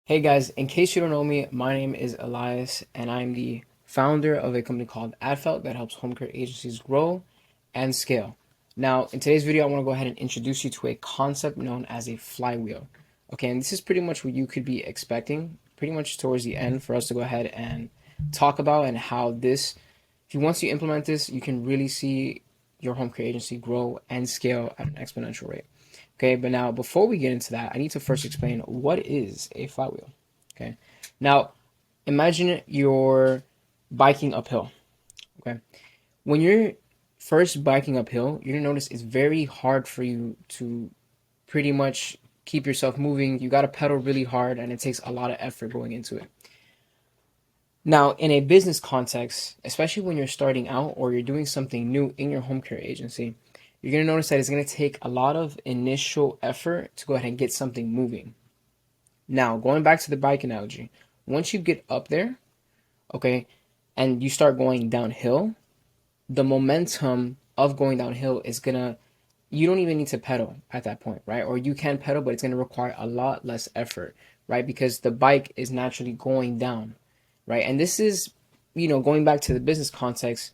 Hey guys, in case you don't know me, my name is Elias and I'm the founder of a company called Adfelt that helps home care agencies grow and scale. Now, in today's video, I want to go ahead and introduce you to a concept known as a flywheel. Okay, and this is pretty much what you could be expecting pretty much towards the end for us to go ahead and talk about and how this, if you once you implement this, you can really see your home care agency grow and scale at an exponential rate. Okay, but now before we get into that, I need to first explain what is a flywheel. Okay, now imagine you're biking uphill. Okay, when you're first biking uphill, you're gonna notice it's very hard for you to pretty much keep yourself moving. You gotta pedal really hard, and it takes a lot of effort going into it. Now, in a business context, especially when you're starting out or you're doing something new in your home care agency, you're going to notice that it's going to take a lot of initial effort to go ahead and get something moving. Now, going back to the bike analogy, once you get up there, okay, and you start going downhill, the momentum of going downhill is going to, you don't even need to pedal at that point, right? Or you can pedal, but it's going to require a lot less effort, right? Because the bike is naturally going down, right? And this is, going back to the business context,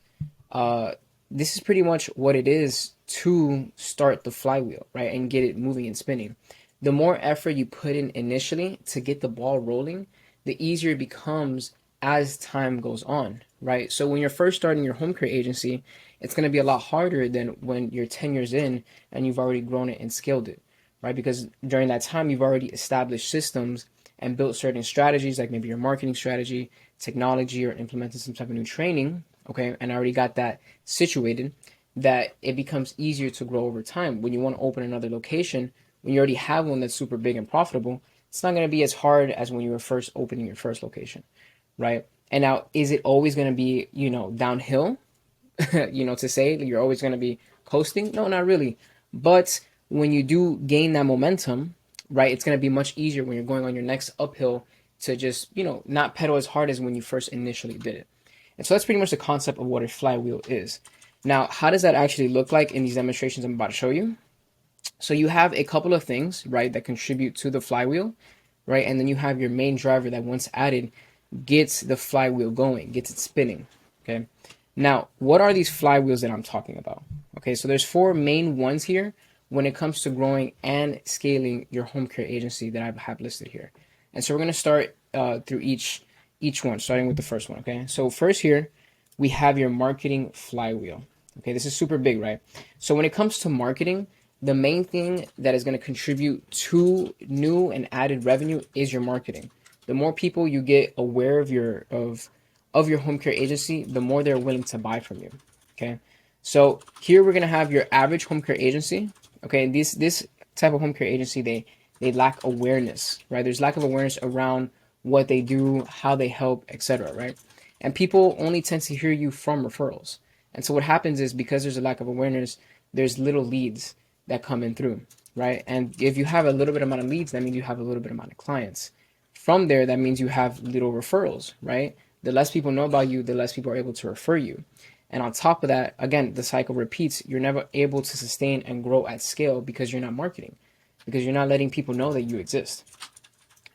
uh, this is pretty much what it is to start the flywheel, right? And get it moving and spinning. The more effort you put in initially to get the ball rolling, the easier it becomes as time goes on, right? So when you're first starting your home care agency, it's going to be a lot harder than when you're 10 years in and you've already grown it and scaled it, right? Because during that time, you've already established systems and built certain strategies, like maybe your marketing strategy, technology, or implemented some type of new training, okay? And I already got that situated, that it becomes easier to grow over time. When you want to open another location, when you already have one that's super big and profitable, it's not going to be as hard as when you were first opening your first location, right? And now, is it always going to be, downhill? To say you're always going to be coasting? No, not really. But when you do gain that momentum, right, it's going to be much easier when you're going on your next uphill to just, not pedal as hard as when you first initially did it. And so that's pretty much the concept of what a flywheel is. Now, how does that actually look like in these demonstrations I'm about to show you? So you have a couple of things, right, that contribute to the flywheel, right? And then you have your main driver that once added gets the flywheel going, gets it spinning, okay? Now, what are these flywheels that I'm talking about? Okay, so there's four main ones here when it comes to growing and scaling your home care agency that I have listed here. And so we're going to start through each one, starting with the first one, okay? So first here, we have your marketing flywheel. Okay, this is super big, right? So when it comes to marketing, the main thing that is going to contribute to new and added revenue is your marketing. The more people you get aware of your home care agency, the more they're willing to buy from you. Okay, so here we're gonna have your average home care agency. Okay, this type of home care agency, they lack awareness, right? There's lack of awareness around what they do, how they help, etc. Right? And people only tend to hear you from referrals. And so what happens is, because there's a lack of awareness, there's little leads that come in through, right? And if you have a little bit amount of leads, that means you have a little bit amount of clients. From there, that means you have little referrals, right? The less people know about you, the less people are able to refer you. And on top of that, again, the cycle repeats. You're never able to sustain and grow at scale because you're not marketing, because you're not letting people know that you exist.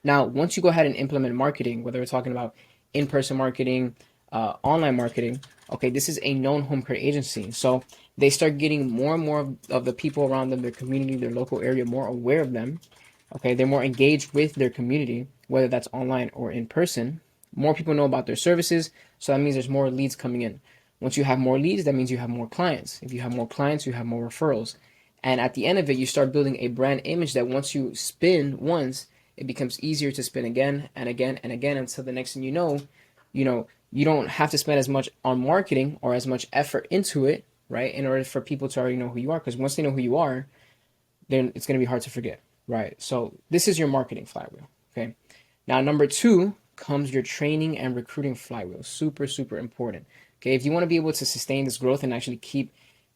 Now, once you go ahead and implement marketing, whether we're talking about in-person marketing, online marketing, okay, this is a known home care agency. So they start getting more and more of the people around them, their community, their local area, more aware of them. Okay, they're more engaged with their community, whether that's online or in person. More people know about their services, so that means there's more leads coming in. Once you have more leads, that means you have more clients. If you have more clients, you have more referrals. And at the end of it, you start building a brand image that once you spin once, it becomes easier to spin again and again and again until the next thing you don't have to spend as much on marketing or as much effort into it, right? In order for people to already know who you are. Because once they know who you are, then it's going to be hard to forget, right? So this is your marketing flywheel, okay? Now, number two comes your training and recruiting flywheel. Super, super important. Okay, if you want to be able to sustain this growth and actually keep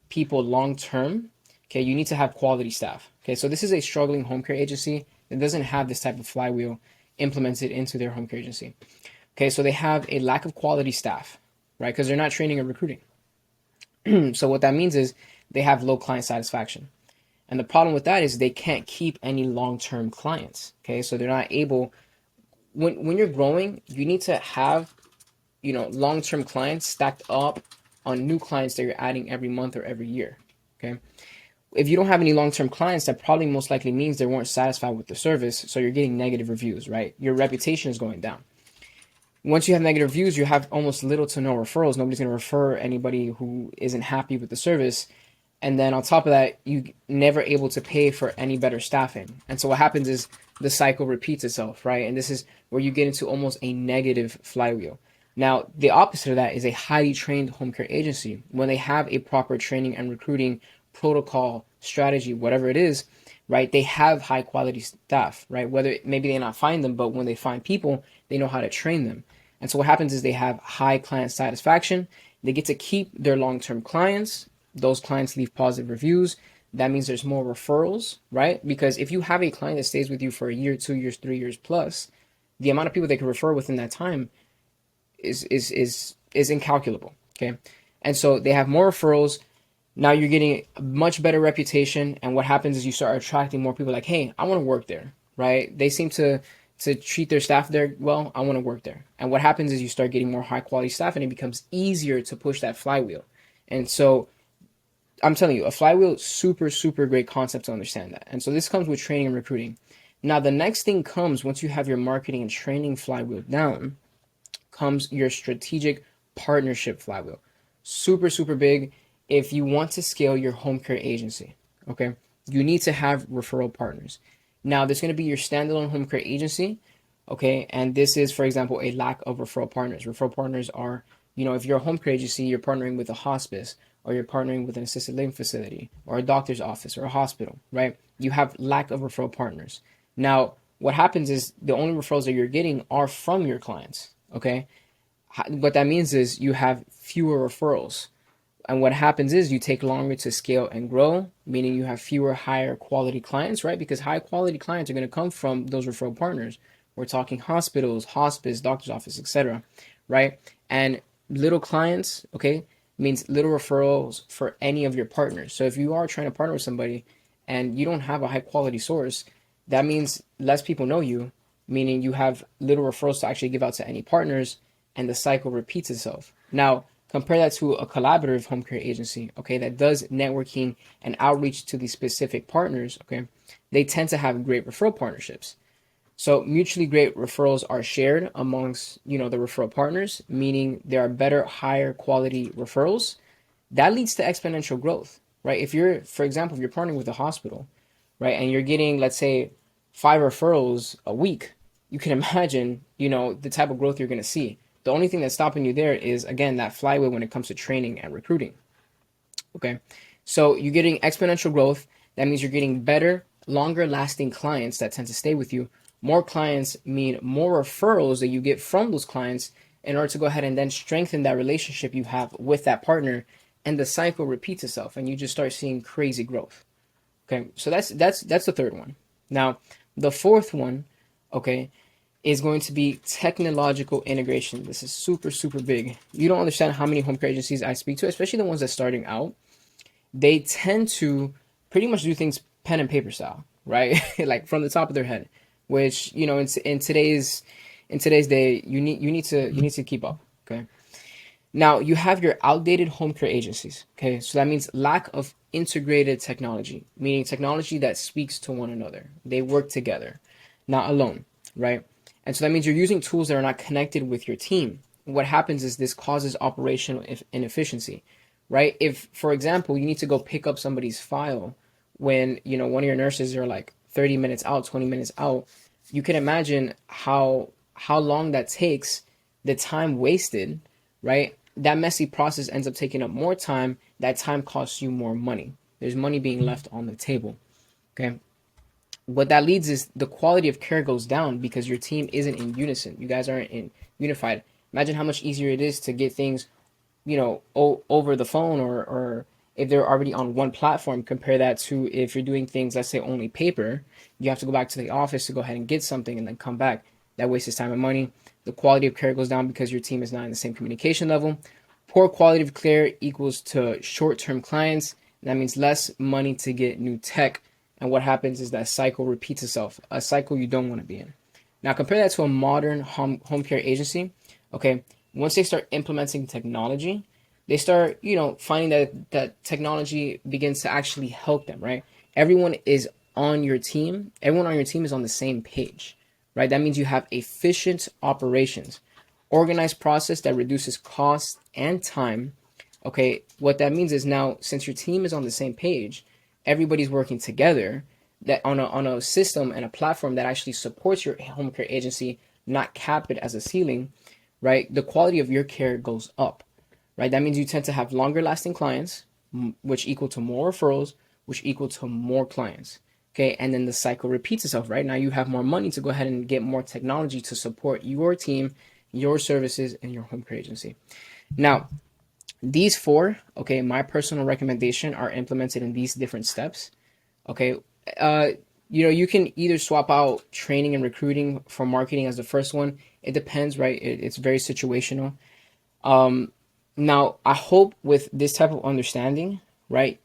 people long term, okay, you need to have quality staff. Okay, so this is a struggling home care agency that doesn't have this type of flywheel implemented into their home care agency. Okay, so they have a lack of quality staff, right? Because they're not training and recruiting. So what that means is they have low client satisfaction. And the problem with that is they can't keep any long-term clients. Okay, so they're not able, when you're growing, you need to have, long-term clients stacked up on new clients that you're adding every month or every year. Okay. If you don't have any long-term clients, that probably most likely means they weren't satisfied with the service. So you're getting negative reviews, right? Your reputation is going down. Once you have negative reviews, you have almost little to no referrals. Nobody's going to refer anybody who isn't happy with the service. And then on top of that, you never able to pay for any better staffing. And so what happens is the cycle repeats itself, right? And this is where you get into almost a negative flywheel. Now, the opposite of that is a highly trained home care agency. When they have a proper training and recruiting protocol, strategy, whatever it is, right? They have high quality staff, right? Whether maybe they not find them, but when they find people, they know how to train them. And so what happens is they have high client satisfaction. They get to keep their long-term clients. Those clients leave positive reviews. That means there's more referrals, right? Because if you have a client that stays with you for a year, 2 years, 3 years plus, the amount of people they can refer within that time is incalculable. Okay. And so they have more referrals. Now you're getting a much better reputation. And what happens is you start attracting more people like, hey, I want to work there, right? They seem to treat their staff there well. I want to work there. And what happens is you start getting more high quality staff and it becomes easier to push that flywheel. And so I'm telling you, a flywheel, super, super great concept to understand that. And so this comes with training and recruiting. Now, the next thing comes once you have your marketing and training flywheel down, comes your strategic partnership flywheel. Super, super big. If you want to scale your home care agency, okay, you need to have referral partners. Now, there's going to be your standalone home care agency, okay, and this is, for example, a lack of referral partners. Referral partners are, if you're a home care agency, you're partnering with a hospice, or you're partnering with an assisted living facility, or a doctor's office, or a hospital, right? You have lack of referral partners. Now, what happens is the only referrals that you're getting are from your clients, okay? What that means is you have fewer referrals. And what happens is you take longer to scale and grow, meaning you have fewer higher quality clients, right? Because high quality clients are going to come from those referral partners. We're talking hospitals, hospice, doctor's office, etc., right? And little clients, okay, means little referrals for any of your partners. So if you are trying to partner with somebody and you don't have a high quality source, that means less people know you, meaning you have little referrals to actually give out to any partners, and the cycle repeats itself. Now, compare that to a collaborative home care agency, okay, that does networking and outreach to these specific partners, okay? They tend to have great referral partnerships. So mutually great referrals are shared amongst, the referral partners, meaning there are better, higher quality referrals. That leads to exponential growth, right? If you're, for example, if you're partnering with a hospital, right, and you're getting, let's say, 5 referrals a week, you can imagine, the type of growth you're going to see. The only thing that's stopping you there is, again, that flywheel when it comes to training and recruiting. Okay. So you're getting exponential growth. That means you're getting better, longer lasting clients that tend to stay with you. More clients mean more referrals that you get from those clients in order to go ahead and then strengthen that relationship you have with that partner. And the cycle repeats itself and you just start seeing crazy growth. Okay. So that's the third one. Now, the fourth one, okay, is going to be technological integration. This is super, super big. You don't understand how many home care agencies I speak to, especially the ones that are starting out. They tend to pretty much do things pen and paper style, right? Like from the top of their head, which, in today's day, you need to keep up. Okay. Now you have your outdated home care agencies. Okay. So that means lack of integrated technology, meaning technology that speaks to one another. They work together, not alone, right? And so that means you're using tools that are not connected with your team. What happens is this causes operational inefficiency, right? If, for example, you need to go pick up somebody's file when, one of your nurses are like 30 minutes out, 20 minutes out, you can imagine how long that takes, the time wasted, right? That messy process ends up taking up more time. That time costs you more money. There's money being left on the table, okay? What that leads is the quality of care goes down because your team isn't in unison. You guys aren't unified. Imagine how much easier it is to get things, over the phone or if they're already on one platform. Compare that to if you're doing things, let's say only paper, you have to go back to the office to go ahead and get something and then come back. That wastes time and money. The quality of care goes down because your team is not in the same communication level. Poor quality of care equals to short-term clients. That means less money to get new tech. And what happens is that cycle repeats itself, a cycle you don't want to be in. Now compare that to a modern home care agency. Okay, once they start implementing technology, they start, finding that technology begins to actually help them, right? Everyone is on your team. Everyone on your team is on the same page, right? That means you have efficient operations, organized process that reduces cost and time. Okay, what that means is now, since your team is on the same page, everybody's working together, that on a system and a platform that actually supports your home care agency, not cap it as a ceiling, right? The quality of your care goes up, right? That means you tend to have longer lasting clients, which equal to more referrals, which equal to more clients. Okay, and then the cycle repeats itself, right? Now you have more money to go ahead and get more technology to support your team, your services, and your home care agency. Now, these four, okay, my personal recommendation, are implemented in these different steps. Okay, uh, you can either swap out training and recruiting for marketing as the first one. It depends, right? It's very situational. Now, I hope with this type of understanding, right,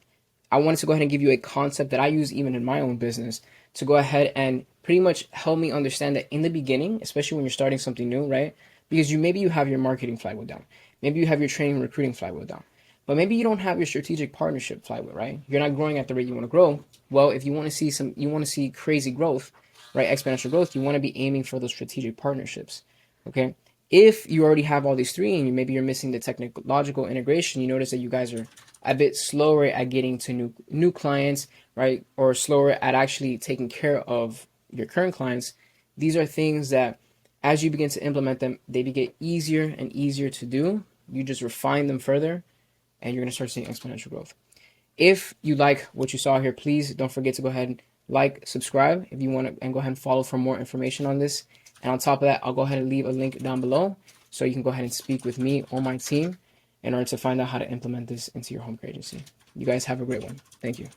I wanted to go ahead and give you a concept that I use even in my own business to go ahead and pretty much help me understand that in the beginning, especially when you're starting something new, right? Because maybe you have your marketing flywheel down, maybe you have your training and recruiting flywheel down, but maybe you don't have your strategic partnership flywheel, right? You're not growing at the rate you want to grow. Well, if you want to see you want to see crazy growth, right? Exponential growth, you want to be aiming for those strategic partnerships. Okay. If you already have all these three and maybe you're missing the technological integration, you notice that you guys are a bit slower at getting to new clients, right? Or slower at actually taking care of your current clients. These are things that as you begin to implement them, they get easier and easier to do. You just refine them further and you're going to start seeing exponential growth. If you like what you saw here, please don't forget to go ahead and like, subscribe if you want to, and go ahead and follow for more information on this. And on top of that, I'll go ahead and leave a link down below so you can go ahead and speak with me or my team in order to find out how to implement this into your home care agency. You guys have a great one. Thank you.